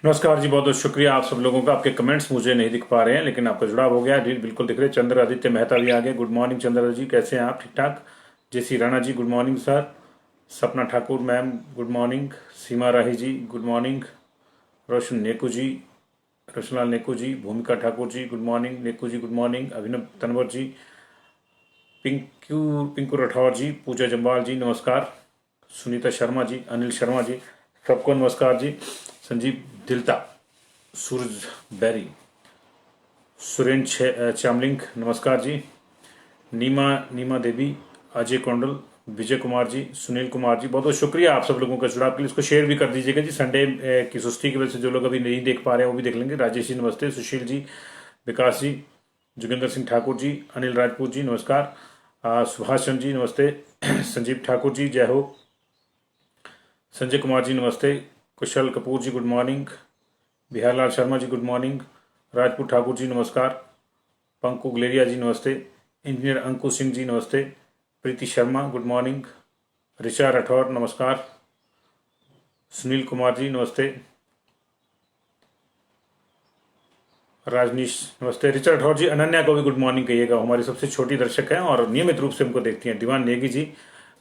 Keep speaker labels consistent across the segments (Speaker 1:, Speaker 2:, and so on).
Speaker 1: नमस्कार जी, बहुत बहुत शुक्रिया आप सब लोगों का। आपके कमेंट्स मुझे नहीं दिख पा रहे हैं, लेकिन आपका जुड़ाव हो गया है, बिल्कुल दिख रहे हैं। चंद्र आदित्य मेहता भी आ गए। गुड मॉर्निंग चंद्र जी, कैसे हैं आप? ठीक ठाक। जेसी Rana ji good morning sir. सपना ठाकुर मैम गुड मॉर्निंग। सीमा राही जी गुड मॉर्निंग। रोशन नेकू जी, रोशनलाल नेकू जी, भूमिका ठाकुर जी गुड मॉर्निंग। नेकू जी गुड मॉर्निंग। अभिनव तनवर जी, पिंकू राठौर जी, पूजा जम्वाल जी नमस्कार। सुनीता शर्मा जी, अनिल शर्मा जी, सबको नमस्कार जी। संजीव दिलता, सूरज बैरी, सुरेंद्र चामलिंग नमस्कार जी। नीमा नीमा देवी, अजय कौंडल, विजय कुमार जी, सुनील कुमार जी, बहुत बहुत शुक्रिया आप सब लोगों का जुड़ाव के लिए। इसको शेयर भी कर दीजिएगा जी। संडे की सुस्ती की वजह से जो लोग अभी नहीं देख पा रहे हैं वो भी देख लेंगे। राजेश जी नमस्ते, सुशील जी, विकास जी, जोगिंदर सिंह ठाकुर जी, अनिल राजपूत जी नमस्कार, सुभाष चंद्र जी नमस्ते, संजीव ठाकुर जी जय हो, संजय कुमार जी नमस्ते, कुशल कपूर जी good morning, बिहारलाल Sharma ji good morning, Rajput Thakur ji नमस्कार, पंकु गुलेरिया जी नमस्ते, इंजीनियर अंकु सिंह जी नमस्ते, प्रीति शर्मा गुड मॉर्निंग, ऋचा राठौर नमस्कार, सुनील कुमार जी नमस्ते, राजनीश नमस्ते, ऋचा राठौर जी। अनन्या को भी गुड मॉर्निंग कहिएगा, हमारी सबसे छोटी दर्शक हैं और नियमित रूप से हमको देखती हैं। दीवान नेगी जी,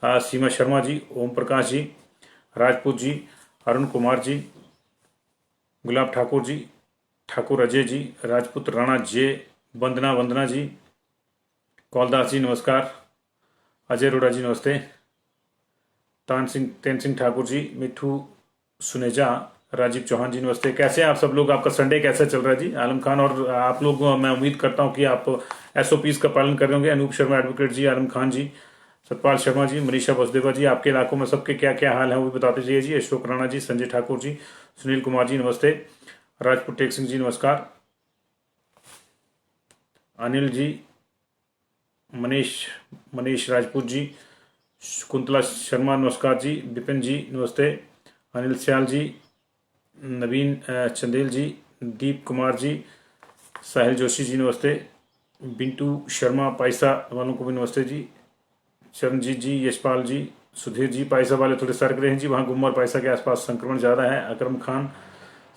Speaker 1: सीमा शर्मा जी, ओम प्रकाश जी, राजपूत जी, अरुण कुमार जी, गुलाब ठाकुर जी, ठाकुर अजय जी, राजपूत राणा जे, वंदना जी, कौलदास जी नमस्कार, अजय अरोड़ा जी नमस्ते, तेन सिंह ठाकुर जी, मिठू सुनेजा, राजीव चौहान जी नमस्ते। कैसे हैं आप सब लोग? आपका संडे कैसा चल रहा है जी? आलम खान और आप लोग, मैं उम्मीद करता हूं कि आप SOPs का पालन कर रहे होंगे। अनूप शर्मा एडवोकेट जी, आलम खान जी, सतपाल शर्मा जी, मनीषा बसदेवा जी, आपके इलाकों में सबके क्या क्या हाल है वो भी बताते जाइए जी। अशोक राणा जी, संजय ठाकुर जी, सुनील कुमार जी नमस्ते, राजपूत टेक सिंह जी नमस्कार, अनिल जी, मनीष राजपूत जी, कुंतला शर्मा नमस्कार जी, विपिन जी नमस्ते, अनिल सियाल जी, नवीन चंदेल जी, दीप कुमार जी, साहिल जोशी जी नमस्ते, बिंटू शर्मा पाइसा वालों को भी नमस्ते जी, चरणजीत जी, यशपाल जी, सुधीर जी। पाइसा वाले थोड़े सर्क रहे हैं जी, वहाँ गुम्मा और पाइसा के आसपास संक्रमण ज़्यादा है। अकरम खान,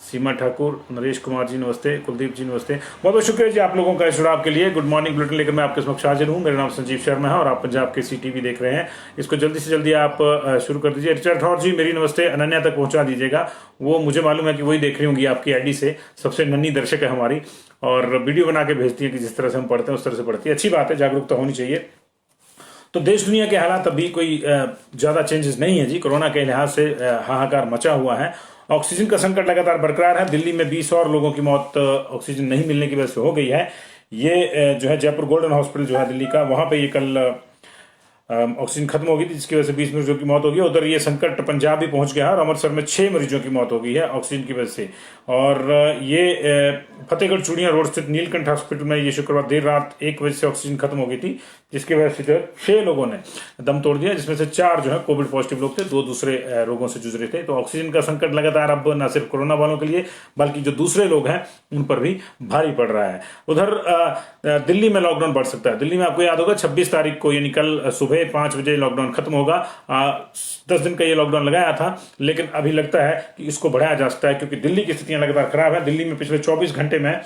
Speaker 1: सीमा ठाकुर, नरेश कुमार जी नमस्ते, कुलदीप जी नमस्ते। बहुत बहुत शुक्रिया जी आप लोगों का इस जुड़ाव के लिए। गुड मॉर्निंग बुलेटिन लेकर मैं आपके समक्ष हाजिर हूँ। मेरा नाम संजीव शर्मा है और आप पंजाब के CTV देख रहे हैं। इसको जल्दी से जल्दी आप शुरू कर दीजिए। रिचर्ड राठौर जी मेरी नमस्ते अनन्या तक पहुंचा दीजिएगा। वो मुझे मालूम है कि वही देख रही होंगी आपकी ID से, सबसे नन्ही दर्शक है हमारी, और वीडियो बना के भेजती है कि जिस तरह से हम पढ़ते हैं उस तरह से पढ़ती है। अच्छी बात है, जागरूकता होनी चाहिए। तो देश दुनिया के हालात अभी कोई ज़्यादा चेंजेस नहीं है जी। कोरोना के लिहाज से हाहाकार मचा हुआ है। ऑक्सीजन का संकट लगातार बरकरार है। दिल्ली में 20 और लोगों की मौत ऑक्सीजन नहीं मिलने की वजह से हो गई है। ये जो है जयपुर गोल्डन हॉस्पिटल जो है दिल्ली का, वहाँ पे ये कल ऑक्सीजन खत्म हो गई थी, जिसकी वजह से 20 मरीजों की मौत हो गई। उधर ये संकट पंजाब भी पहुंच गया है और अमृतसर में 6 मरीजों की मौत हो गई है ऑक्सीजन की वजह से। और ये फतेहगढ़ चूड़ियां रोड स्थित नीलकंठ हॉस्पिटल में ये शुक्रवार देर रात 1 बजे से ऑक्सीजन खत्म हो गई थी, जिसकी वजह से जो 6 लोगों ने दम तोड़ दिया, जिसमें से 4 जो है कोविड पॉजिटिव लोग थे, 2 दूसरे रोगों से जूझ रहे थे। तो ऑक्सीजन का संकट लगातार अब न सिर्फ कोरोना वालों के लिए बल्कि जो दूसरे लोग हैं उन पर भी भारी पड़ रहा है। उधर दिल्ली में लॉकडाउन बढ़ सकता है। दिल्ली में आपको याद होगा 26 तारीख को यानी कल सुबह 5 बजे लॉकडाउन खत्म होगा। 10 दिन का ये लॉकडाउन लगाया था, लेकिन अभी लगता है कि इसको बढ़ाया जा सकता है, क्योंकि दिल्ली की स्थितियां लगातार खराब है। दिल्ली में पिछले 24 घंटे में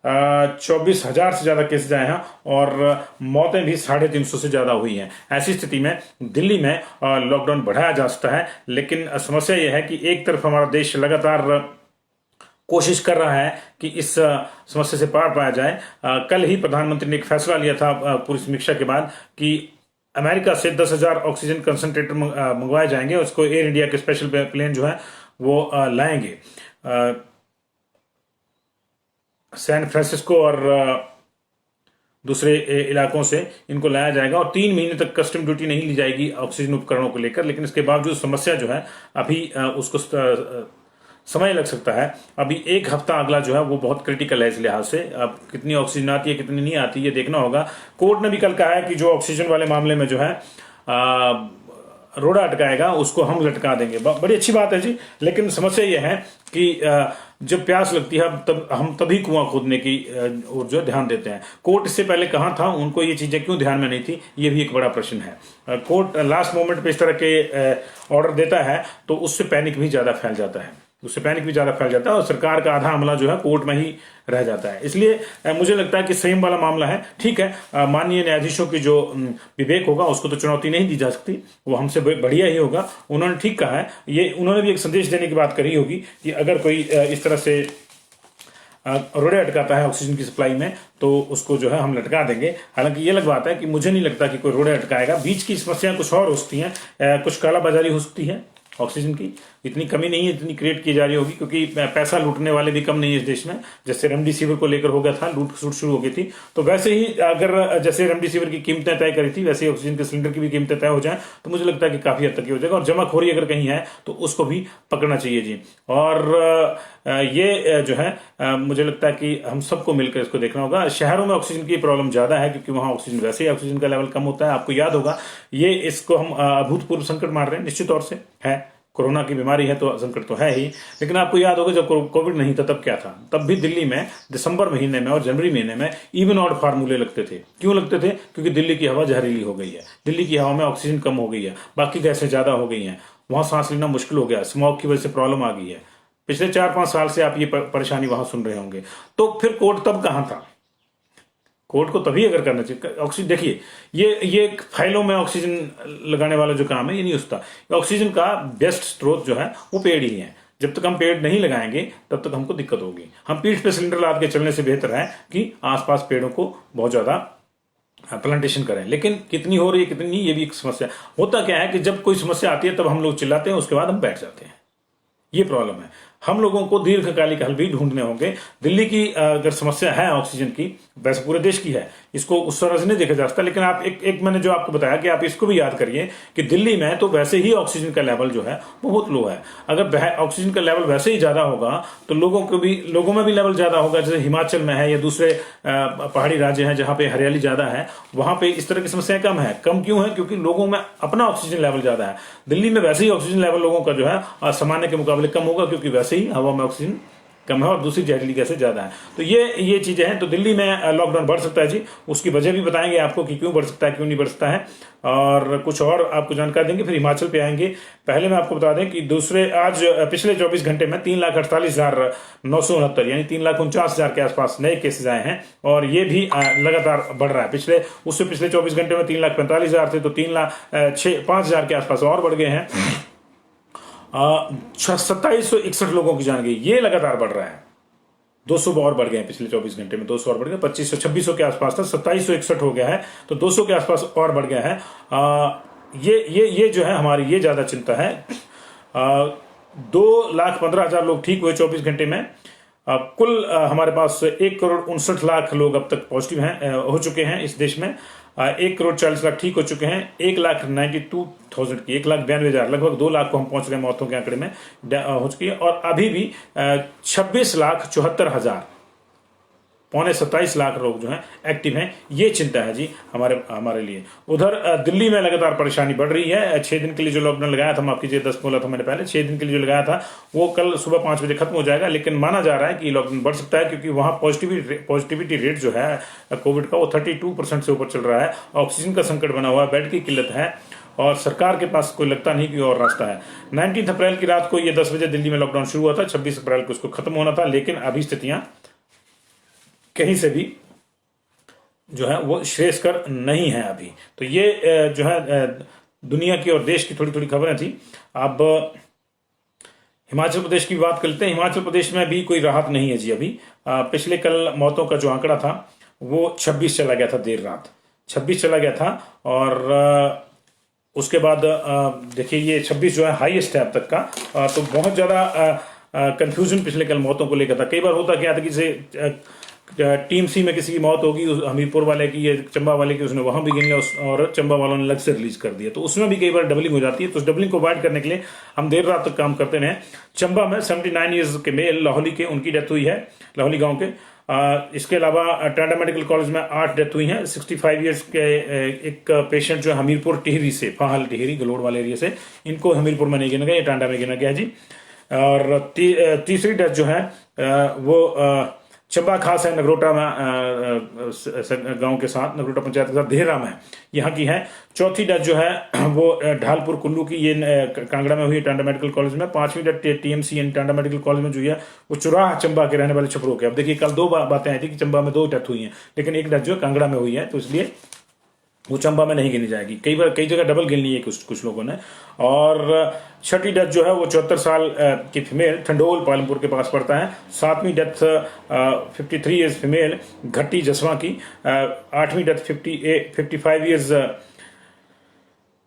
Speaker 1: 24,000 से ज्यादा केसेज आए हैं और मौतें भी 350 से ज्यादा हुई हैं। ऐसी स्थिति में दिल्ली में लॉकडाउन बढ़ाया जा सकता है, लेकिन समस्या यह है कि एक तरफ हमारा देश लगातार कोशिश कर रहा है कि इस समस्या से पार पाया जाए। कल ही प्रधानमंत्री ने एक फैसला लिया था पूरी समीक्षा के बाद कि अमेरिका से 10,000 ऑक्सीजन कंसंट्रेटर मंगवाए जाएंगे। उसको एयर इंडिया के स्पेशल प्लेन जो है वो लाएंगे। सैन फ्रांसिस्को और दूसरे इलाकों से इनको लाया जाएगा और 3 महीने तक कस्टम ड्यूटी नहीं ली जाएगी ऑक्सीजन उपकरणों को लेकर। लेकिन इसके बावजूद समस्या जो है अभी उसको समय लग सकता है। अभी 1 हफ्ता अगला जो है वो बहुत क्रिटिकल है इस लिहाज से। अब कितनी ऑक्सीजन आती है कितनी नहीं आती ये देखना होगा। कोर्ट ने भी कल कहा है कि जो ऑक्सीजन वाले मामले में जो है रोड़ा अटकाएगा उसको हम लटका देंगे। बड़ी अच्छी बात है जी, लेकिन समस्या यह है कि जब प्यास लगती है तब हम तभी कुआं खोदने की ओर जो ध्यान देते हैं। कोर्ट इससे पहले कहाँ था, उनको ये चीजें क्यों ध्यान में नहीं थी, ये भी एक बड़ा प्रश्न है। कोर्ट लास्ट मोमेंट पे इस तरह के ऑर्डर देता है तो उससे पैनिक भी ज्यादा फैल जाता है। उससे पैनिक भी ज्यादा फैल जाता है और सरकार का आधा अमला जो है कोर्ट में ही रह जाता है। इसलिए मुझे लगता है कि संयम वाला मामला है। ठीक है, माननीय न्यायाधीशों की जो विवेक होगा उसको तो चुनौती नहीं दी जा सकती, वो हमसे बढ़िया ही होगा। उन्होंने ठीक कहा है, ये उन्होंने भी एक संदेश देने की बात करी होगी कि अगर कोई इस तरह से रोड़े अटकाता है ऑक्सीजन की सप्लाई में तो उसको जो है हम लटका देंगे। हालांकि ये अलग बात है कि मुझे नहीं लगता कि कोई रोड़े अटकाएगा। बीच की समस्याएं कुछ और हो सकती हैं, कुछ कालाबाजारी हो सकती है ऑक्सीजन की, इतनी कमी नहीं है जितनी क्रिएट की जा रही होगी, क्योंकि पैसा लूटने वाले भी कम नहीं है इस देश में। जैसे रेमडेसिविर को लेकर हो गया था, लूट सूट शुरू हो गई थी, तो वैसे ही अगर जैसे रेमडेसिविर की कीमतें तय करी थी वैसे ही ऑक्सीजन के सिलेंडर की भी कीमतें तय हो जाए तो मुझे लगता है कि काफी हद तक हो जाएगा। और जमाखोरी अगर कहीं है तो उसको भी पकड़ना चाहिए जी। और ये जो है मुझे लगता है कि हम सबको मिलकर इसको देखना होगा। शहरों में ऑक्सीजन की प्रॉब्लम ज्यादा है क्योंकि वहां ऑक्सीजन वैसे ही ऑक्सीजन का लेवल कम होता है। आपको याद होगा, ये इसको हम अभूतपूर्व संकट मान रहे हैं, निश्चित तौर से है, कोरोना की बीमारी है तो संकट तो है ही। लेकिन आपको याद होगा जब कोविड नहीं था तब क्या था, तब भी दिल्ली में दिसंबर महीने में और जनवरी महीने में इवन ऑड फार्मूले लगते थे। क्यों लगते थे? क्योंकि दिल्ली की हवा जहरीली हो गई है, दिल्ली की हवा में ऑक्सीजन कम हो गई है, बाकी गैसें ज्यादा हो गई हैं, वहां सांस लेना मुश्किल हो गया, स्मॉग की वजह से प्रॉब्लम आ गई है। पिछले 4-5 साल से आप ये परेशानी वहां सुन रहे होंगे। तो फिर कोर्ट तब कहां था? कोर्ट को तभी अगर करना चाहिए। ऑक्सीजन देखिए, ये फाइलों में ऑक्सीजन लगाने वाला जो काम है ये नहीं होता। ऑक्सीजन का बेस्ट स्रोत जो है वो पेड़ ही है। जब तक हम पेड़ नहीं लगाएंगे तब तक हमको दिक्कत होगी। हम पीठ पे सिलेंडर लाद के चलने से बेहतर है कि आसपास पेड़ों को बहुत ज्यादा प्लांटेशन करें। लेकिन कितनी हो रही है कितनी नहीं, ये भी एक समस्या। होता क्या है कि जब कोई समस्या आती है तब हम लोग चिल्लाते हैं, उसके बाद हम बैठ जाते हैं। ये प्रॉब्लम है। हम लोगों को दीर्घकालिक हल भी ढूंढने होंगे। दिल्ली की अगर समस्या है ऑक्सीजन की, वैसे पूरे देश की है, इसको उस तरह से नहीं देखा जा सकता। लेकिन आप एक मैंने जो आपको बताया कि आप इसको भी याद करिए कि दिल्ली में तो वैसे ही ऑक्सीजन का लेवल जो है बहुत लो है। अगर ऑक्सीजन का लेवल वैसे ही ज्यादा होगा तो लोगों में भी लेवल ज्यादा होगा। जैसे हिमाचल में है या दूसरे पहाड़ी राज्य हैं जहां पे हरियाली ज्यादा है, वहां पे इस तरह की समस्याएं कम है। कम क्यों है? क्योंकि लोगों में अपना ऑक्सीजन लेवल ज्यादा है। दिल्ली में वैसे ही ऑक्सीजन लेवल लोगों का जो है सामान्य के मुकाबले कम होगा, क्योंकि वैसे ही हवा में ऑक्सीजन कम है और दूसरी जहरीली गैसें ज्यादा है। तो ये चीजें हैं। तो दिल्ली में लॉकडाउन बढ़ सकता है जी, उसकी वजह भी बताएंगे आपको कि क्यों बढ़ सकता है, क्यों नहीं बढ़ सकता है, और कुछ और आपको जानकारी देंगे। फिर हिमाचल पे आएंगे। पहले मैं आपको बता दें कि आज पिछले 24 घंटे में 3,48,969 यानी 3,49,000 के आसपास नए केसेस आए हैं, और ये भी लगातार बढ़ रहा है। पिछले 24 घंटे में 3,45,000 थे तो 5,000 के आसपास और बढ़ गए हैं। 2761 लोगों की जान गई। ये लगातार बढ़ रहा है। 200 और बढ़ गए हैं पिछले 24 घंटे में, 200 और बढ़ गए। 2500-2600 के आसपास था, 2761 हो गया है, तो 200 के आसपास और बढ़ गया है। ये जो है हमारी ये ज्यादा चिंता है। 2,15,000 लोग ठीक हुए 24 घंटे में। कुल हमारे पास 1,59,00,000 लोग अब तक पॉजिटिव हैं, हो चुके हैं इस देश में। 1,40,00,000 ठीक हो चुके हैं। 1,92,000 की 1,92,000 लगभग 2 लाख को हम पहुंच रहे हैं मौतों के आंकड़े में हो चुकी है। और अभी भी 26,74,000 पौने 27 लाख लोग जो हैं एक्टिव हैं। ये चिंता है जी हमारे लिए। उधर दिल्ली में लगातार परेशानी बढ़ रही है। 6 दिन के लिए जो लॉकडाउन लगाया था, माफ कीजिए 10 बोला था मैंने पहले, 6 दिन के लिए जो लगाया था वो कल सुबह 5 बजे खत्म हो जाएगा। लेकिन माना जा रहा है कि लॉकडाउन बढ़ सकता है, क्योंकि वहां पॉजिटिविटी रेट जो है कोविड का वो 32% से ऊपर चल रहा है। ऑक्सीजन का संकट बना हुआ है, बेड की किल्लत है, और सरकार के पास कोई लगता नहीं कि और रास्ता है। 19 अप्रैल की रात को ये 10 बजे दिल्ली में लॉकडाउन शुरू हुआ था, 26 अप्रैल को उसको खत्म होना था। लेकिन अभी स्थितियां कहीं से भी जो है वो श्रेयस्कर नहीं है अभी। तो ये जो है दुनिया की और देश की थोड़ी थोड़ी खबरें थी। अब हिमाचल प्रदेश की बात करते हैं। हिमाचल प्रदेश में भी कोई राहत नहीं है जी अभी। पिछले कल मौतों का जो आंकड़ा था वो 26 चला गया था, देर रात 26 चला गया था। और उसके बाद देखिए ये 26 जो है हाईएस्ट है अब तक का। तो बहुत ज्यादा कंफ्यूजन पिछले कल मौतों को लेकर था। कई बार होता क्या था कि टीम सी में किसी की मौत होगी, हमीरपुर वाले की या चंबा वाले की, उसने वहां भी गिन लिया और चंबा वालों ने अलग से रिलीज कर दिया, तो उसमें भी कई बार डबलिंग हो जाती है। तो उस डबलिंग को अवॉइड करने के लिए हम देर रात तक काम करते रहे। चंबा में 79 ईयर्स के मेल लाहौली के, उनकी डेथ हुई है, लाहौली गांव के। इसके अलावा टांडा मेडिकल कॉलेज में 8 डेथ हुई हैं। 65 ईयर्स के एक पेशेंट जो है हमीरपुर टिहरी से, फाहल टिहरी गलोड़ वाले एरिया से, इनको हमीरपुर में नहीं गिना गया, ये टांडा में गिना गया जी। और तीसरी डेथ जो है वो चंबा खास है नगरोटा में गांव के साथ, नगरोटा पंचायत के साथ, देहरा में यहाँ की है। चौथी डेथ जो है वो ढालपुर कुल्लू की, ये कांगड़ा में हुई टांडा मेडिकल कॉलेज में। पांचवी डेथ टीएमसी यानी टांडा मेडिकल कॉलेज में जो है वो चुराह चंबा के रहने वाले छपरों के। अब देखिए कल दो बातें आई थी कि चंबा में 2 डेथ हुई हैं, लेकिन एक डेथ जो है कांगड़ा में हुई है, तो इसलिए वो चंबा में नहीं गिनी जाएगी। कई जगह डबल गिन ली है कुछ लोगों ने। और छठी डेथ जो है वो 74 साल की फीमेल, ठंडोल पालमपुर के पास पड़ता है। सातवीं डेथ 53 ईयर्स फीमेल, घट्टी जसवा की। आठवीं डेथ 55 ईयर्स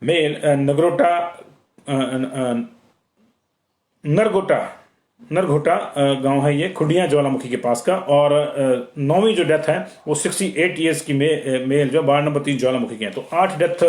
Speaker 1: मेल, नरघोटा गांव है ये, खुडिया ज्वालामुखी के पास का। और 9वीं जो डेथ है वो 68 ईयर्स की मेल जो 12 नंबर 3 ज्वालामुखी के हैं। तो 8 डेथ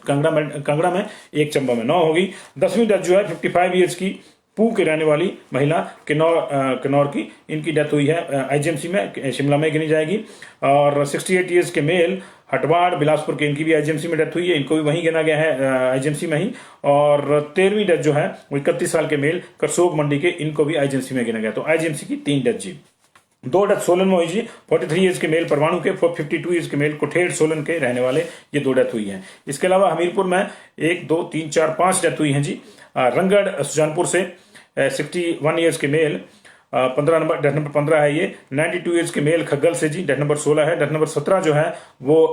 Speaker 1: कांगड़ा में, 1 चंबा में, 9 होगी। 10वीं डेथ जो है 55 ईयर्स की पू के रहने वाली महिला, किन्नौर की, इनकी डेथ हुई है आईजीएमसी में, शिमला में गिनी जाएगी। और 68 ईयर्स के मेल हटवाड़ बिलासपुर के, इनकी भी आईजीएमसी में डेथ हुई है, इनको भी वहीं गिना गया है आईजीएमसी में ही। और 13वीं डेथ जो है वो 31 साल के मेल करसोग मंडी के, इनको भी आईजीएमसी में गिना गया। तो आईजीएमसी की 3 डेथ जी। 2 डेथ सोलन में हुई जी, 43 ईयर्स के मेल परवाणु के, 52 ईयर्स के मेल कुठेड़ सोलन के रहने वाले, ये 2 डेथ हुई हैं। इसके अलावा हमीरपुर में 1 2 3 4 5 डेथ हुई हैं जी। रंगगढ़ सुजानपुर से 61 ईयर्स के मेल, 15 नंबर, डेथ नंबर 15 है ये। 92 ईयर्स के मेल खग्गल से जी, डेथ नंबर 16 है। डेथ नंबर 17 जो है वो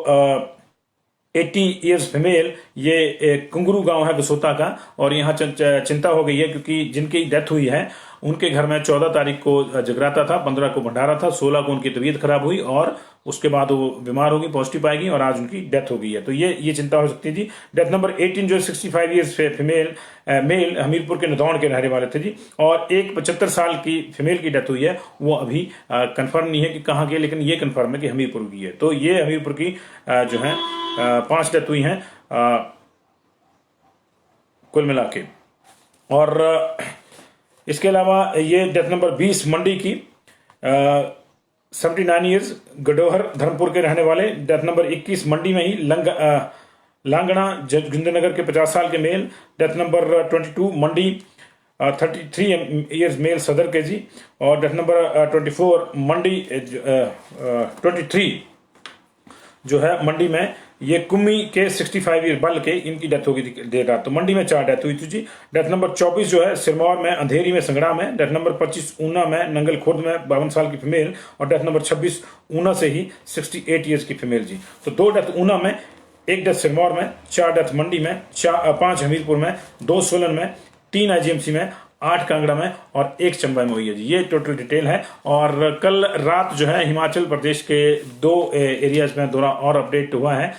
Speaker 1: 80 ईयर्स फीमेल, ये कुंगरू गांव है बसोता का। और यहाँ चिंता हो गई है क्योंकि जिनकी डेथ हुई है उनके घर में 14 तारीख को जगराता था, 15 को भंडारा था, 16 को उनकी तबीयत खराब हुई और उसके बाद वो बीमार होगी, पॉजिटिव पाएगी और आज उनकी डेथ हो गई है। तो ये चिंता हो सकती है जी। डेथ नंबर 18 जो 65 ईयर्स फीमेल मेल, हमीरपुर के नदौन के रहने वाले थे जी। और एक 75 साल की फीमेल की डेथ हुई है, वो अभी कंफर्म नहीं है कि कहाँ की है, लेकिन ये कंफर्म है कि हमीरपुर की है। तो ये हमीरपुर की जो है 5 डेथ हुई हैं कुल मिला के। और इसके अलावा ये डेथ नंबर 20 मंडी की, 79 ईयर्स, गडोहर धर्मपुर के रहने वाले। डेथ नंबर 21 मंडी में ही लांगणा जोगिंद्रनगर के 50 साल के मेल। डेथ नंबर 22 मंडी, 33 ईयर्स मेल सदर के जी। और डेथ नंबर 24 मंडी 23 जो है मंडी में, ये कुम्मी के 65 ईयर बल के, इनकी डेथ होगी देर रात। तो मंडी में 4 डेथ हुई थी जी। डेथ नंबर 24 जो है सिरमौर में, अंधेरी में, संगड़ा में। डेथ नंबर 25 ऊना में, नंगल खुर्द में, 52 साल की फीमेल। और डेथ नंबर 26 ऊना से ही 68 ईयर्स की फीमेल जी। तो 2 डेथ ऊना में, 1 डेथ सिरमौर में, 4 डेथ मंडी में, 5 हमीरपुर में, 2 सोलन में, 3 आईजीएमसी में, 8 कांगड़ा में और 1 चंबा में हुई है जी। ये टोटल डिटेल है। और कल रात जो है हिमाचल प्रदेश के 2 एरियाज में दौरा और अपडेट हुआ है।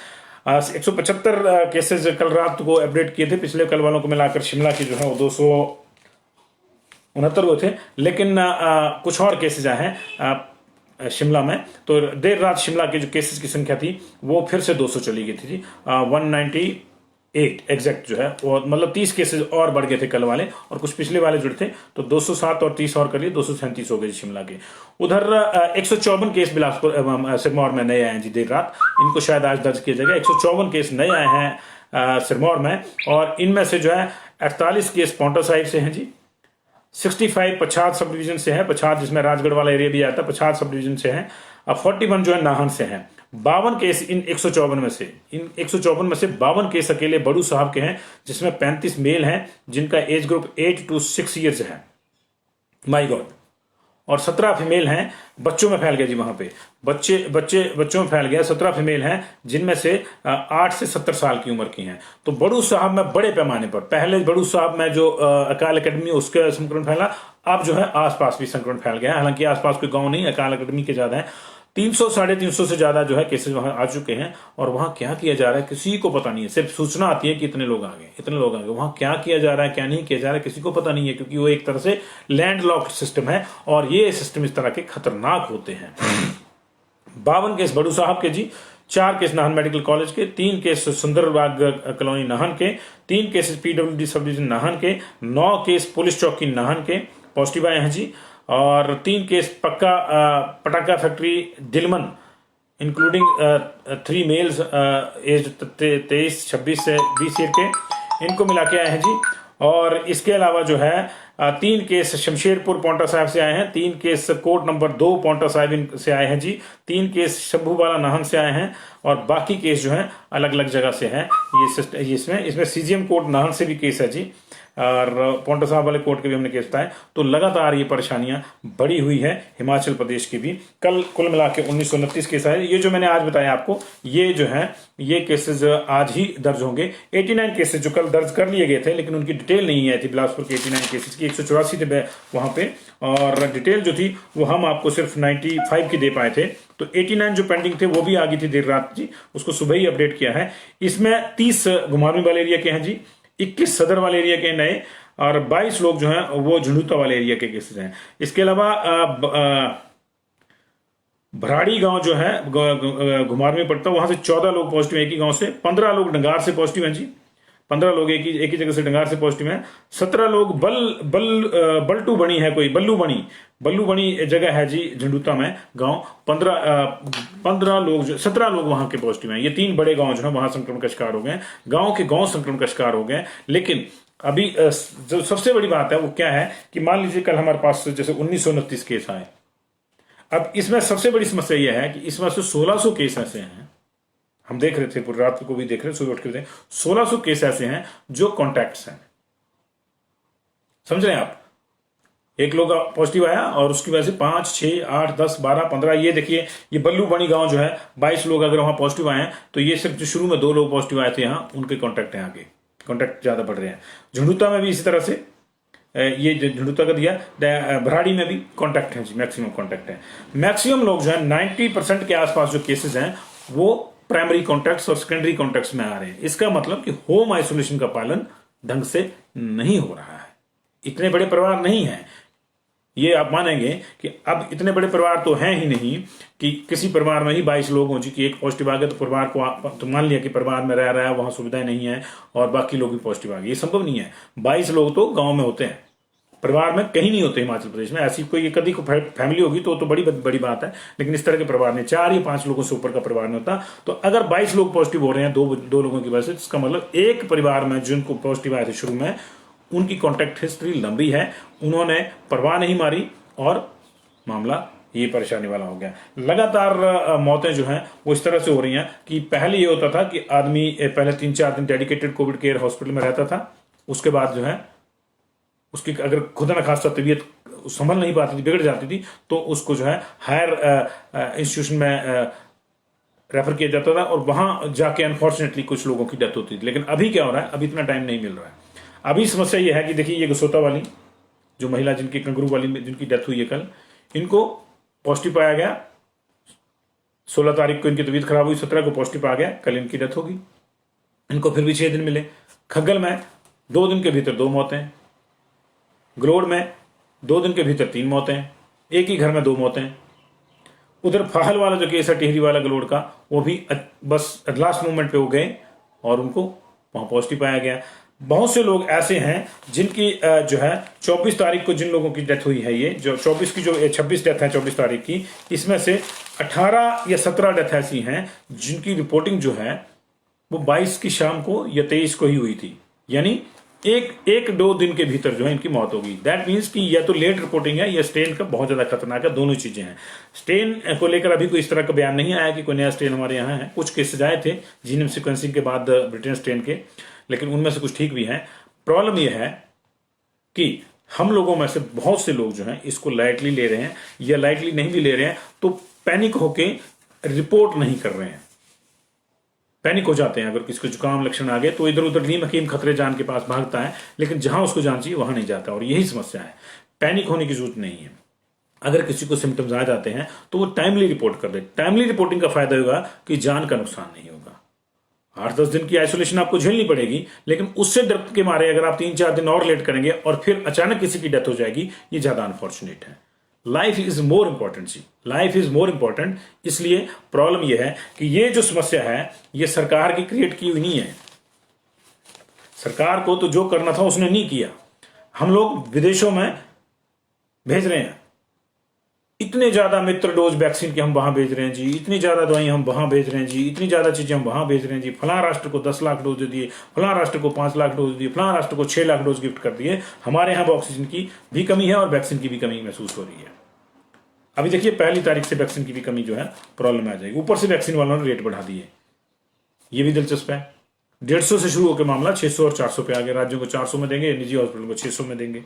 Speaker 1: 175 केसेस कल रात को अपडेट किए थे, पिछले कल वालों को मिलाकर शिमला की जो है वो 269 हुए थे। लेकिन कुछ और केसेज आए हैं शिमला में। तो देर रात शिमला के जो केसेस की संख्या थी वो फिर से 200 चली गई थी जी। 198 एग्जैक्ट जो है, और मतलब 30 केसेस और बढ़ गए थे कल वाले, और कुछ पिछले वाले जुड़े थे। तो 207 और 30 और कर लिए, 237 हो गए शिमला के। उधर 154 केस बिलासपुर सिरमौर में नए आए हैं जी देर रात, इनको शायद आज दर्ज किया जाएगा। 154 केस नए आए हैं सिरमौर में, और इनमें से जो है 48 केस पाउंटा साहिब से हैं जी। 65 पछाद सब डिवीजन से है, पछाद जिसमें राजगढ़ वाला एरिया भी आता है, पछाद सब डिवीजन से है। अब 41 जो है नाहन से हैं। 52 केस इन 154 में से, 52 केस अकेले बड़ू साहब के हैं, जिसमें 35 मेल हैं जिनका एज ग्रुप 8 to 6 ईयर्स है। My God. और 17 फीमेल हैं, बच्चों में फैल गया जी। वहां पे बच्चों में फैल गया। 17 फीमेल हैं जिनमें से 8 से 70 साल की उम्र की हैं। तो बड़ू साहब में बड़े पैमाने पर, पहले बड़ू साहब में जो अकाल अकेडमी उसके संक्रमण फैला, अब जो है आसपास भी संक्रमण फैल गया है। हालांकि आसपास कोई गांव नहीं, अकाल अकेडमी के ज्यादा है। 300 साढ़े 300 से ज्यादा जो है केसेस वहां आ चुके हैं। और वहां क्या किया जा रहा है किसी को पता नहीं है। सिर्फ सूचना आती है कि इतने लोग आ गए। वहां क्या किया जा रहा है क्या नहीं किया जा रहा है किसी को पता नहीं है, क्योंकि वो एक तरह से लैंड लॉक सिस्टम है, और ये सिस्टम इस तरह के खतरनाक होते हैं। 52 केस बड़ू साहब के जी, 4 केस नाहन मेडिकल कॉलेज के, 3 केस सुंदरबाग कॉलोनी नाहन के, 3 cases PWD sub division Nahan के, 9 केस पुलिस चौकी नाहन के पॉजिटिव आए हैं जी। और 3 केस पटाखा फैक्ट्री दिलमन, इंक्लूडिंग 3 मेल्स एज 23, 26 से 20 ईयर के, इनको मिला के आए हैं जी। और इसके अलावा जो है 3 केस शमशेरपुर पौंटा साहिब से आए हैं, 3 case court number 2 Paonta Sahib से आए हैं जी, 3 केस शंभूवाला नाहन से आए हैं और बाकी केस जो हैं अलग अलग जगह से हैं। ये इसमें सीजीएम कोर्ट नाहन से भी केस है जी और पौंटा साहिब वाले कोर्ट के भी हमने केस बताए। तो लगातार ये परेशानियां बढ़ी हुई है हिमाचल प्रदेश की भी। कल कुल मिला के 1929 केस आए। ये जो मैंने आज बताया आपको, ये जो है ये केसेस आज ही दर्ज होंगे। 89 केसेस जो कल दर्ज कर लिए गए थे लेकिन उनकी डिटेल नहीं आई थी बिलासपुर के 89 केसेस की, 184 थे वहां पे और डिटेल जो थी वो हम आपको सिर्फ 95 की दे पाए थे। तो 89 जो पेंडिंग थे वो भी आ गई थी देर रात जी, उसको सुबह ही अपडेट किया है। इसमें 30 घुमारवीं वाले एरिया के हैं जी, 21 सदर वाले एरिया के नए और 22 लोग जो हैं वो झंडूता वाले एरिया के केसेस हैं। इसके अलावा भराड़ी गांव जो है घुमारवीं पड़ता है, वहां से 14 लोग पॉजिटिव एक ही गांव से, 15 लोग डंगार से पॉजिटिव हैं जी, 15 लोग एक ही जगह से डंगार से पॉजिटिव हैं, 17 लोग बल्टू बनी है कोई बल्लू बनी जगह है जी झंडूता में गांव, 15 लोग जो 17 लोग वहां के पॉजिटिव हैं। ये 3 बड़े गांव जो है वहां संक्रमण का शिकार हो गए, गांव के गांव संक्रमण का शिकार हो गए। लेकिन अभी जो सबसे बड़ी बात है वो क्या है कि मान लीजिए कल हमारे पास जैसे 1929 केस आए, अब इसमें सबसे बड़ी समस्या यह है कि इसमें से 1600 केस ऐसे हैं, हम देख रहे थे पूरी रात को भी देख रहे, सुबह उठ के 1600 केस ऐसे हैं जो कॉन्टैक्ट्स हैं। समझ रहे हैं आप, एक लोग पॉजिटिव आया और उसकी वजह से 5, 6, 8, 10, 12, 15, ये देखिए ये बल्लू बनी गांव जो है 22 लोग अगर वहां पॉजिटिव आए हैं तो ये सिर्फ जो शुरू में 2 लोग पॉजिटिव आए थे यहां उनके कॉन्टैक्ट हैं, आगे कॉन्टैक्ट ज्यादा बढ़ रहे हैं। झंडूता में भी इसी तरह से ये झंडूता का दिया, भराड़ी में भी कॉन्टैक्ट है जी, मैक्सिमम कॉन्टैक्ट है। मैक्सिमम लोग जो है 90% के आसपास जो केसेस हैं वो प्राइमरी कॉन्टैक्ट्स और सेकेंडरी कॉन्टैक्ट्स में आ रहे हैं। इसका मतलब कि होम आइसोलेशन का पालन ढंग से नहीं हो रहा है। इतने बड़े परिवार नहीं है, ये आप मानेंगे कि अब इतने बड़े परिवार तो हैं ही नहीं कि किसी परिवार में ही 22 लोग हों जी, कि एक पॉजिटिव आ गया तो परिवार को तो मान लिया कि परिवार में रह रहा है, वहां सुविधाएं नहीं है और बाकी लोग भी पॉजिटिव आ गए, ये संभव नहीं है। 22 लोग तो गांव में होते हैं, परिवार में कहीं नहीं होते हिमाचल प्रदेश में। ऐसी कोई कभी फैमिली होगी तो बड़ी बात है, लेकिन इस तरह के परिवार में 4 या 5 लोगों से ऊपर का परिवार नहीं होता। तो अगर 22 लोग पॉजिटिव हो रहे हैं दो लोगों की वजह से, इसका मतलब एक परिवार में जिनको पॉजिटिव आए थे शुरू में उनकी कॉन्टैक्ट हिस्ट्री लंबी है, उन्होंने परवाह नहीं मारी और मामला ये परेशानी वाला हो गया। लगातार मौतें जो हैं वो इस तरह से हो रही हैं कि पहले ये होता था कि आदमी पहले 3-4 दिन डेडिकेटेड कोविड केयर हॉस्पिटल में रहता था, उसके बाद जो है उसकी अगर खुदा न खासा तबीयत संभल नहीं पाती थी, बिगड़ जाती थी, तो उसको जो है हायर इंस्टीट्यूशन में रेफर किया जाता था और वहां जाके अनफॉर्चुनेटली कुछ लोगों की डेथ होती थी। लेकिन अभी क्या हो रहा है, अभी इतना टाइम नहीं मिल रहा है। अभी समस्या यह है कि देखिए ये गसोता वाली जो महिला जिनकी कंगरू वाली जिनकी डेथ हुई है कल, इनको पॉजिटिव पाया गया, 16 तारीख को इनकी तबीयत खराब हुई, 17 को पॉजिटिव आ गया, कल इनकी डेथ होगी। इनको फिर भी 6 दिन मिले। खग्गल में 2 दिन के भीतर 2 मौतें, गलोड़ में 2 दिन के भीतर 3 मौतें, एक ही घर में 2 मौतें। उधर फाहल वाला जो केस है टिहरी वाला गलोड़ का, वो भी बस लास्ट मोमेंट पे वो गए और उनको वहां पॉजिटिव पाया गया। बहुत से लोग ऐसे हैं जिनकी जो है 24 तारीख को जिन लोगों की डेथ हुई है, ये जो 24 की जो 26 डेथ है 24 तारीख की, इसमें से 18 या 17 डेथ ऐसी हैं जिनकी रिपोर्टिंग जो है वो 22 की शाम को या 23 को ही हुई थी, यानी एक 2 दिन के भीतर जो है इनकी मौत होगी। दैट मीन्स कि या तो लेट रिपोर्टिंग है या स्ट्रेन का बहुत ज्यादा खतरनाक है, दोनों चीजें हैं। स्ट्रेन को लेकर अभी कोई इस तरह का बयान नहीं आया कि कोई नया स्ट्रेन हमारे यहाँ है। कुछ केसेज आए थे जीनोम सीक्वेंसिंग के बाद ब्रिटेन स्ट्रेन के, लेकिन उनमें से कुछ ठीक भी हैं। प्रॉब्लम यह है कि हम लोगों में से बहुत से लोग जो हैं इसको लाइटली ले रहे हैं, या लाइटली नहीं भी ले रहे हैं तो पैनिक होके रिपोर्ट नहीं कर रहे हैं, पैनिक हो जाते हैं। अगर किसी को जुकाम लक्षण आ गए तो इधर उधर नीम हकीम खतरे जान के पास भागता है, लेकिन जहां उसको जान चाहिए वहां नहीं जाता, और यही समस्या है। पैनिक होने की जरूरत नहीं है। अगर किसी को सिम्टम्स आ जाते हैं तो वो टाइमली रिपोर्ट कर दे। टाइमली रिपोर्टिंग का फायदा होगा कि जान का नुकसान नहीं होगा। 8-10 दिन की आइसोलेशन आपको झेलनी पड़ेगी, लेकिन उससे डर के मारे अगर आप 3-4 दिन और लेट करेंगे और फिर अचानक किसी की डेथ हो जाएगी, ये ज्यादा अनफॉर्चुनेट है। लाइफ इज मोर इंपॉर्टेंट जी, लाइफ इज मोर इंपॉर्टेंट। इसलिए प्रॉब्लम यह है कि ये जो समस्या है ये सरकार की क्रिएट की हुई नहीं है। सरकार को तो जो करना था उसने नहीं किया। हम लोग विदेशों में भेज रहे हैं, इतने ज्यादा मित्र डोज वैक्सीन के हम वहां भेज रहे हैं जी, इतनी ज्यादा दवाई हम वहां भेज रहे हैं जी, इतनी ज्यादा चीजें हम वहां भेज रहे हैं जी, फलां राष्ट्र को 10 लाख डोज दिए, फलां राष्ट्र को 5 लाख डोज दिए, फलां राष्ट्र को 6 लाख डोज गिफ्ट कर दिए। हमारे यहाँ ऑक्सीजन की भी कमी है और वैक्सीन की भी कमी महसूस हो रही है। अभी देखिए 1 तारीख से वैक्सीन की भी कमी जो है प्रॉब्लम आ जाएगी, ऊपर से वैक्सीन वालों ने रेट बढ़ा दिए, ये भी दिलचस्प है। 150 से शुरू होकर मामला 600 और 400 पे आ गया। राज्यों को 400 में देंगे, निजी हॉस्पिटल को 600 में देंगे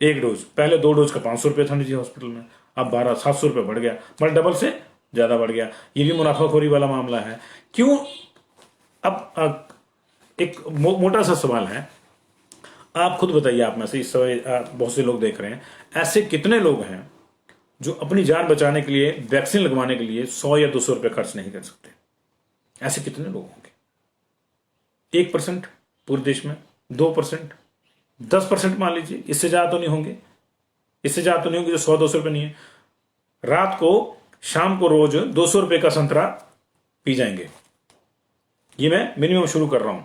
Speaker 1: एक डोज। पहले 2 डोज का 500 रुपये था निजी हॉस्पिटल में, अब 700 रुपये बढ़ गया, मतलब डबल से ज्यादा बढ़ गया। ये भी मुनाफाखोरी वाला मामला है। क्यों? अब एक मोटा सा सवाल है, आप खुद बताइए, आप में से इस समय बहुत से लोग देख रहे हैं, ऐसे कितने लोग हैं जो अपनी जान बचाने के लिए, वैक्सीन लगवाने के लिए 100 या 200 रुपये खर्च नहीं कर सकते? ऐसे कितने लोग होंगे? 1% पूरे देश में, 2%, 10% मान लीजिए, इससे ज्यादा तो नहीं होंगे, इससे ज्यादा तो नहीं होंगे जो 100-200 रुपये नहीं है। रात को शाम को रोज 200 रुपये का संतरा पी जाएंगे। ये मैं मिनिमम शुरू कर रहा हूं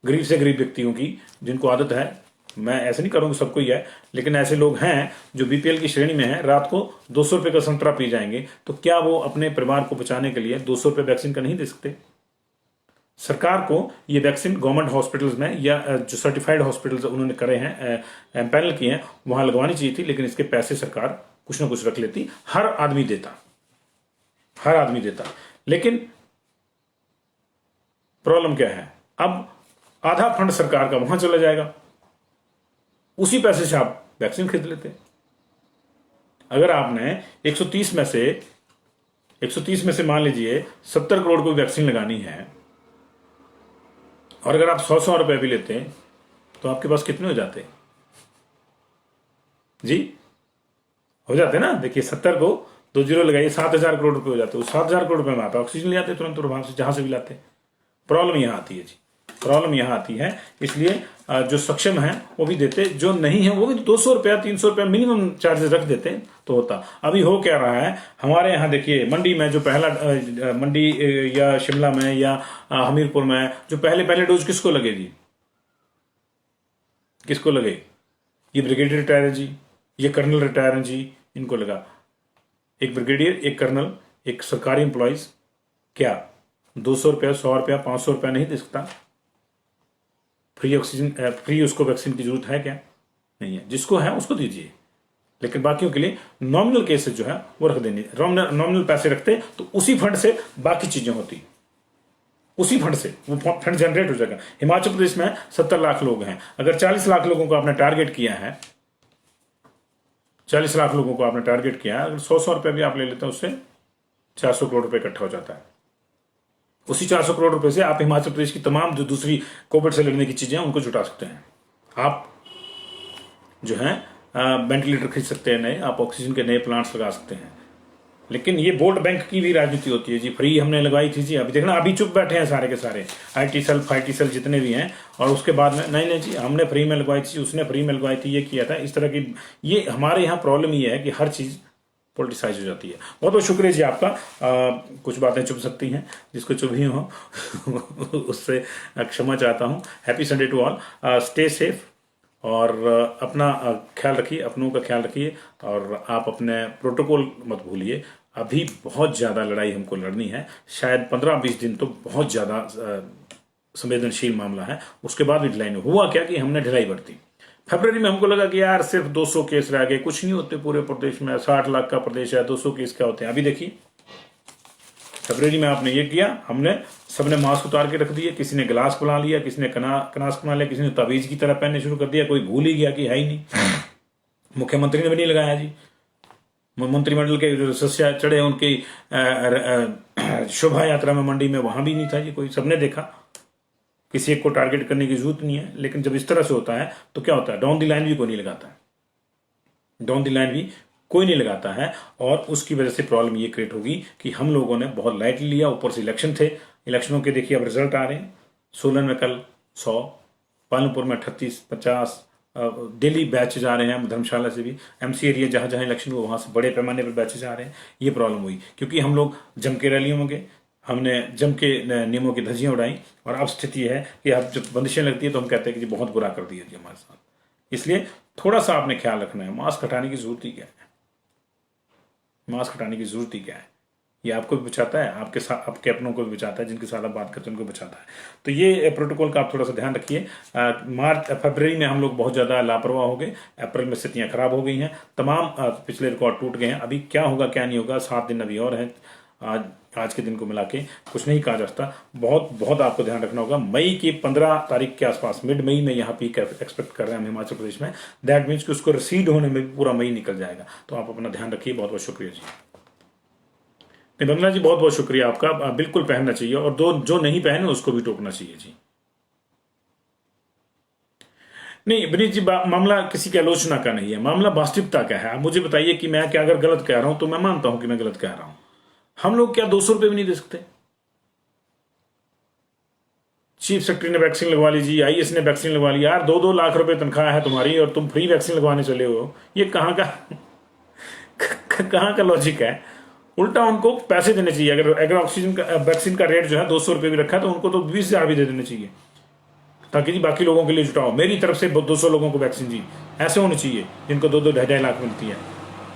Speaker 1: गरीब से गरीब व्यक्तियों की, जिनको आदत है। मैं ऐसे नहीं करूंगा सबको ही है, लेकिन ऐसे लोग हैं जो बीपीएल की श्रेणी में है, रात को 200 रुपये का संतरा पी जाएंगे। तो क्या वो अपने परिवार को बचाने के लिए 200 रुपये वैक्सीन का नहीं दे सकते? सरकार को ये वैक्सीन गवर्नमेंट हॉस्पिटल्स में या जो सर्टिफाइड हॉस्पिटल्स उन्होंने करे हैं, एम्पैनल किए हैं, वहां लगवानी चाहिए थी, लेकिन इसके पैसे सरकार कुछ ना कुछ रख लेती, हर आदमी देता, हर आदमी देता। लेकिन प्रॉब्लम क्या है, अब आधा फंड सरकार का वहां चला जाएगा, उसी पैसे से आप वैक्सीन खरीद लेते। अगर आपने 130 में से मान लीजिए 70 करोड़ को वैक्सीन लगानी है, और अगर आप 100 रुपए भी लेते हैं, तो आपके पास कितने हो जाते जी? हो जाते ना। देखिए 70 को 2 जीरो लगाइए, 7,000 करोड़ रुपए हो जाते। उस 7,000 करोड़ रुपए में आप ऑक्सीजन ले आते तुरंत, प्रभाव से जहां से भी लाते। प्रॉब्लम यहां आती है जी, प्रॉब्लम यहां आती है। इसलिए जो सक्षम है वो भी देते, जो नहीं है वो भी 200 रुपया 300 रुपया मिनिमम चार्जेस रख देते तो होता। अभी हो क्या रहा है हमारे यहाँ, देखिए मंडी में जो पहला मंडी या शिमला में या हमीरपुर में जो पहले डोज किसको लगे जी? किसको लगे? ये ब्रिगेडियर रिटायर है जी, ये कर्नल रिटायर है जी, इनको लगा। एक ब्रिगेडियर, एक कर्नल, एक सरकारी एम्प्लॉइज, क्या 200 रुपया, 100 रुपया, 500 रुपया नहीं दे सकता? फ्री ऑक्सीजन, फ्री उसको वैक्सीन की जरूरत है क्या? नहीं है। जिसको है उसको दीजिए, लेकिन बाकियों के लिए नॉमिनल केसेस जो है वो रख देंगे। नॉमिनल पैसे रखते तो उसी फंड से बाकी चीजें होती, उसी फंड से वो फंड जनरेट हो जाएगा। हिमाचल प्रदेश में 70 लाख लोग हैं, अगर 40 लाख लोगों को आपने टारगेट किया है, 40 लाख लोगों को आपने टारगेट किया है, अगर 100 रुपए भी आप ले लेते हैं, उससे 400 करोड़ रुपए इकट्ठा हो जाता है। उसी 400 करोड़ रुपए से आप हिमाचल प्रदेश की तमाम जो दूसरी कोविड से लड़ने की चीजें हैं उनको जुटा सकते हैं। आप जो है वेंटिलेटर खरीद सकते हैं नए, आप ऑक्सीजन के नए प्लांट्स लगा सकते हैं। लेकिन ये वोट बैंक की भी राजनीति होती है जी। फ्री हमने लगवाई थी जी, अभी देखना अभी चुप बैठे हैं सारे के सारे, IT सेल, फाइटी सेल जितने भी हैं, और उसके बाद में नहीं जी हमने फ्री में लगवाई थी, उसने फ्री में लगवाई थी, ये किया था। इस तरह की ये हमारे यहाँ प्रॉब्लम ये है कि हर चीज पोलिटिसाइज हो जाती है। बहुत बहुत शुक्रिया जी आपका। कुछ बातें चुप सकती हैं, जिसको चुप ही हो उससे क्षमा चाहता हूँ। Happy Sunday to all, stay safe और अपना ख्याल रखिए, अपनों का ख्याल रखिए, और आप अपने प्रोटोकॉल मत भूलिए। अभी बहुत ज़्यादा लड़ाई हमको लड़नी है, शायद 15-20 दिन तो बहुत ज़्यादा संवेदनशील मामला है, उसके बाद भी ढिलाई नहीं। हुआ क्या कि हमने ढिलाई बरती। फरवरी में हमको लगा कि यार सिर्फ 200 केस रह गए, कुछ नहीं होते पूरे प्रदेश में, 60 लाख का प्रदेश है, 200 केस क्या होते हैं। अभी देखिए फरवरी में आपने ये किया, हमने सबने मास्क उतार के रख दिए, किसी ने गिलास बना लिया, किसी ने कनास बना लिया, किसी ने ताबीज की तरह पहनने शुरू कर दिया, कोई भूल ही गया कि है ही नहीं। मुख्यमंत्री ने भी नहीं लगाया जी, मंत्रिमंडल के सदस्य चढ़े उनकी शोभा यात्रा में मंडी में, वहां भी नहीं था जी कोई, सबने देखा। किसी एक को टारगेट करने की जरूरत नहीं है, लेकिन जब इस तरह से होता है तो क्या होता है, डाउन द लाइन भी कोई नहीं लगाता है, डाउन द लाइन भी कोई नहीं लगाता है। और उसकी वजह से प्रॉब्लम ये क्रिएट होगी कि हम लोगों ने बहुत लाइटली लिया, ऊपर से इलेक्शन थे, इलेक्शनों के देखिए अब रिजल्ट आ रहे हैं। सोलन में कल 100, पालमपुर में 38, 50 डेली बैच जा रहे हैं, धर्मशाला से भी, MC एरिया जहां जहां इलेक्शन हुआ वहां से बड़े पैमाने पर बैचेज आ रहे हैं। ये प्रॉब्लम हुई क्योंकि हम लोग जम के रैलियों में गए, हमने जम के नियमों की धज्जियां उड़ाई, और अब स्थिति है कि अब जब बंदिशें लगती है तो हम कहते हैं कि जी बहुत बुरा कर दिया जी हमारे साथ। इसलिए थोड़ा सा आपने ख्याल रखना है। मास्क हटाने की जरूरत ही क्या है, मास्क हटाने की जरूरत ही क्या है। ये आपको भी बचाता है, आपके साथ आपके अपनों को भी बचाता है, जिनके साथ आप बात करते हैं उनको बचाता है। तो ये प्रोटोकॉल का आप थोड़ा सा ध्यान रखिए। मार्च फरवरी में हम लोग बहुत ज़्यादा लापरवाह हो गए, अप्रैल में स्थितियाँ खराब हो गई हैं, तमाम पिछले रिकॉर्ड टूट गए हैं। अभी क्या होगा क्या नहीं होगा, 7 दिन अभी और हैं, आज के दिन को मिला के कुछ नहीं कहा जा सकता। बहुत बहुत आपको ध्यान रखना होगा। मई की 15 तारीख के आसपास, मिड मई में यहाँ पीक एक्सपेक्ट कर रहे हैं हम हिमाचल प्रदेश में। दैट मीन्स कि उसको रिसीड होने में भी पूरा मई निकल जाएगा। तो आप अपना ध्यान रखिए। बहुत बहुत शुक्रिया जी। निबंधना जी बहुत बहुत शुक्रिया आपका। बिल्कुल पहनना चाहिए, और जो नहीं पहने उसको भी टोकना चाहिए जी। नहीं विनीत जी, मामला किसी की आलोचना का नहीं है, मामला वास्तविकता का है। आप मुझे बताइए कि मैं क्या अगर गलत कह रहा हूं तो मैं मानता हूं कि मैं गलत कह रहा हूं। हम लोग क्या 200 रुपए भी नहीं दे सकते? चीफ सेक्रेटरी ने वैक्सीन लगवा ली जी, आईएएस ने वैक्सीन लगवा ली। यार 2-2 लाख रुपए तनख्वाह है तुम्हारी और तुम फ्री वैक्सीन लगवाने चले हो, ये कहाँ का कहाँ का लॉजिक है? उल्टा उनको पैसे देने चाहिए। अगर ऑक्सीजन का वैक्सीन का रेट जो है 200 रुपए भी रखा है तो उनको तो 20,000 भी दे देने चाहिए, ताकि जी बाकी लोगों के लिए जुटाओ। मेरी तरफ से 200 लोगों को वैक्सीन जी, ऐसे होनी चाहिए जिनको 2-2 ढाई लाख मिलती है।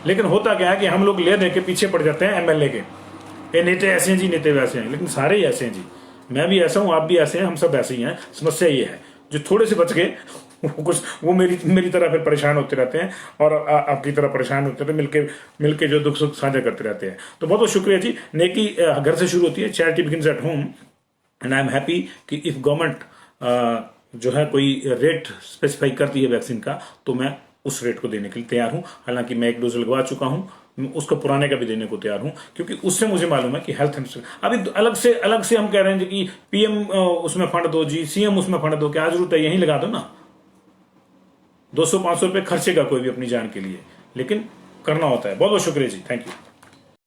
Speaker 1: लेकिन होता क्या है कि हम लोग ले दे के पीछे पड़ जाते हैं एमएलए के, ये नेता ऐसे हैं जी, नेता वैसे हैं। लेकिन सारे ही ऐसे हैं जी, मैं भी ऐसा हूं, आप भी ऐसे हैं, हम सब ऐसे ही हैं। समस्या ये है जो थोड़े से बच गए वो मेरी तरह फिर परेशान होते रहते हैं, और आपकी तरह परेशान होते रहते हैं, मिलके जो दुख सुख साझा करते रहते हैं। तो बहुत बहुत शुक्रिया जी। नेकी घर से शुरू होती है, charity begins at home, and I am happy कि इफ गवर्नमेंट जो है कोई रेट स्पेसिफाई करती है वैक्सीन का, तो मैं उस रेट को देने के लिए तैयार हूं। हालांकि मैं 1 डोज लगवा चुका हूं, उसको पुराने का भी देने को तैयार हूं, क्योंकि उससे मुझे मालूम है कि हेल्थ अभी अलग से हम कह रहे हैं कि पीएम उसमें फंड दो जी, सीएम उसमें फंड दो। क्या जरूरत है? यहीं लगा दो ना। 200-500 रुपए खर्चेगा कोई भी अपनी जान के लिए, लेकिन करना होता है। बहुत बहुत शुक्रिया जी, थैंक यू।